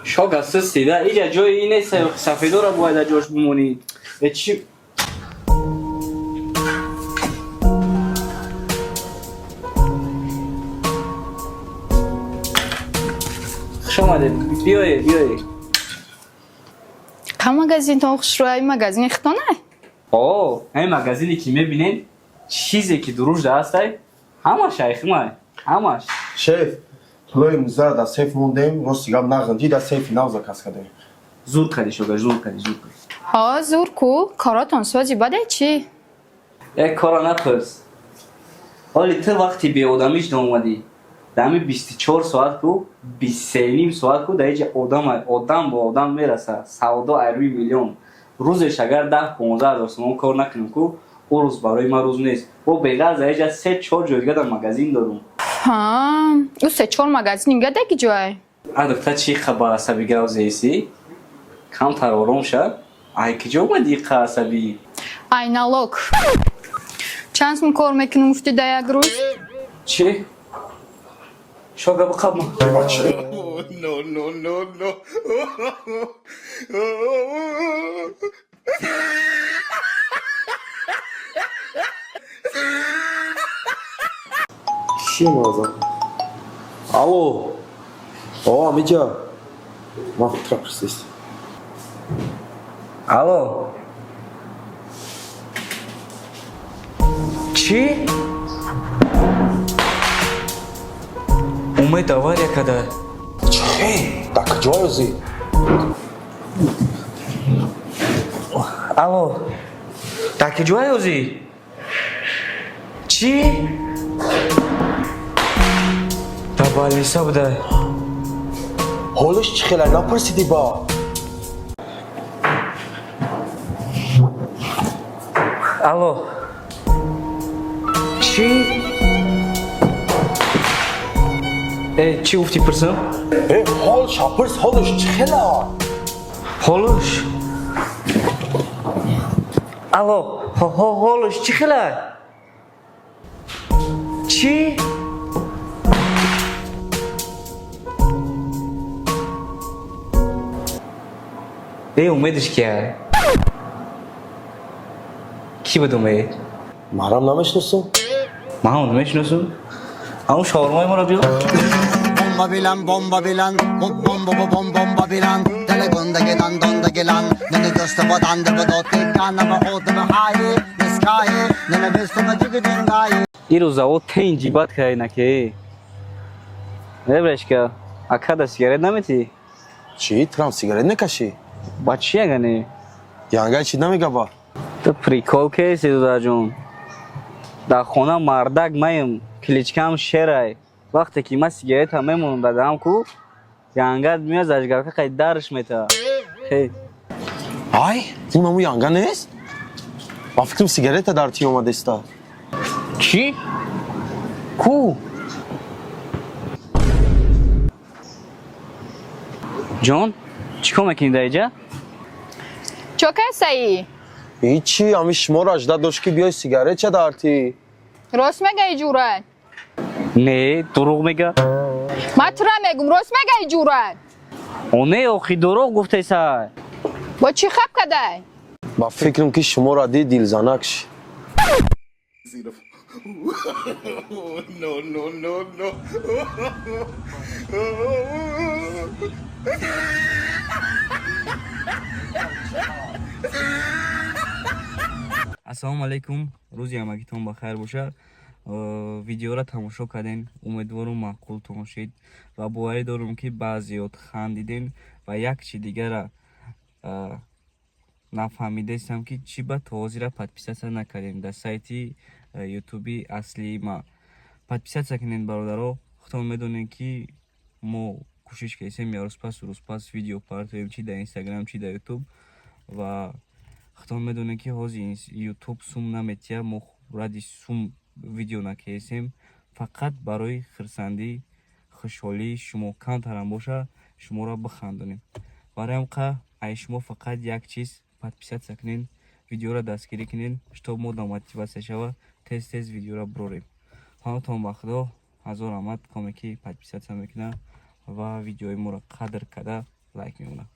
شوكا سيستي ده إجا جوي ناس سافيدورا بوايدا جوش بموني إتشي شو ماده بیای ها مگزین تا خوشروی مگزین خطانه این مگزینی که میبینین چیزی که دروش ده هسته همش ایخمه همش شیف لوی موزه دا سیف موندیم روستیگام نغندی دا سیفی نوزا کس کده زود کردی شوگا زود کردی ها زور کو کاراتون سوازی بده چی؟ یک کارا نپرس حالی تو وقتی به آدمیش اومدی دمی 24 ساعت کو 23 ساعت کو در اینجا آدم با آدم میرسه سودا ایروی میلیون روزش اگر 10-15 هزار تومان کار نکنیم کو او روز برای ما روز نیست و بغیر در اینجا 3-4 جای دیگه در مغازین دارم ها او 3-4 مگزین اینگه دیگه جای دکتر چی خبر عصبی گوزیسی کم تر آرام شد ای که جو اومدی عصبی ای نالوک چند سم کار میکنم افتی در یک روز چی؟ شوگا بقب ما No. چیه مازم؟ الو میجا ما خطرا پرسیست الو چی؟ اومد авария kada چه؟ دا کجایوزی؟ алло да киҷое ӯзи чӣ да балиса буда ҳолиш чӣ хелай напарсидӣ ба алло чӣ чӣ гуфтӣ пурсам ҳол шапирс ҳолиш чӣ хелай ҳолуш алло ҳолуш чӣ хелай чӣ умедиш кия ки буд умед марам намешнусум маҳам намешнусум ҳамун шаурмои моро биё Bomba bilan, bomba bilan. Telegondagi dandondagi lan. Nene gösta badande badote kana ba odme haye. Neskaye, nene bestona jigdengaye. ирӯз завод тен ҷибат кардинаке еврешка акада сигарет наметӣ чӣ тирам сигарет некашӣ ба чӣ ягане янгай чӣ намега ба ту прикол кеси дудаҷон дар хона мардак маем кличкам шерай вақте ки ман сигарета мемонам дадам ку янгат меяд зажгарка қай дарш мета ай ин ҳамун янга нест ба фикрам сигарета дар ти омадеста чӣ ку ҷон чӣ кор мекунӣ дар инҷа چو کسایی؟ ҳичи ҳами шуморо ажда дошт ки биёй сигаретча дар ти راست میگه جورت не дурӯғ мега من تو را میگم راست میگه جورت оне охи дурӯғ гуфтесай با چی خب کده ба фикрам ки шуморо ди дилзанакш ассалому алайкум рӯзи ҳамагитон бахайр бошад видеоро тамошо кардем умедворум маъқултон шид ва боварӣ дорам ки баъзеёт хандидем ва як чи дигара нафаҳмидастам ки чӣ ба то ҳозира подписатсия накардем дар сайти ютуби аслии ма подписатсия кунед бародаро худтон медонед ки мо кӯшиш кардем рӯзпас видео партоем чи дар инстаграм чи дар ютуб ва худтон медонед ки ҳозир ютуб сум наметиҳад мо ради сум видео накардем фақат барои хирсандӣ хушҳолии шумо камтарам боша шуморо бихандонем барои ҳамқа ай шумо фақат як чиз подписатсия кунед видеоро дастгирӣ кунед што мо да мотиватсия шава тез видеоро брорем ҳаматон ба худо ҳазор раҳмат коме ки подписатсия мекунад ва видеои моро қадр карда лайк мемонад.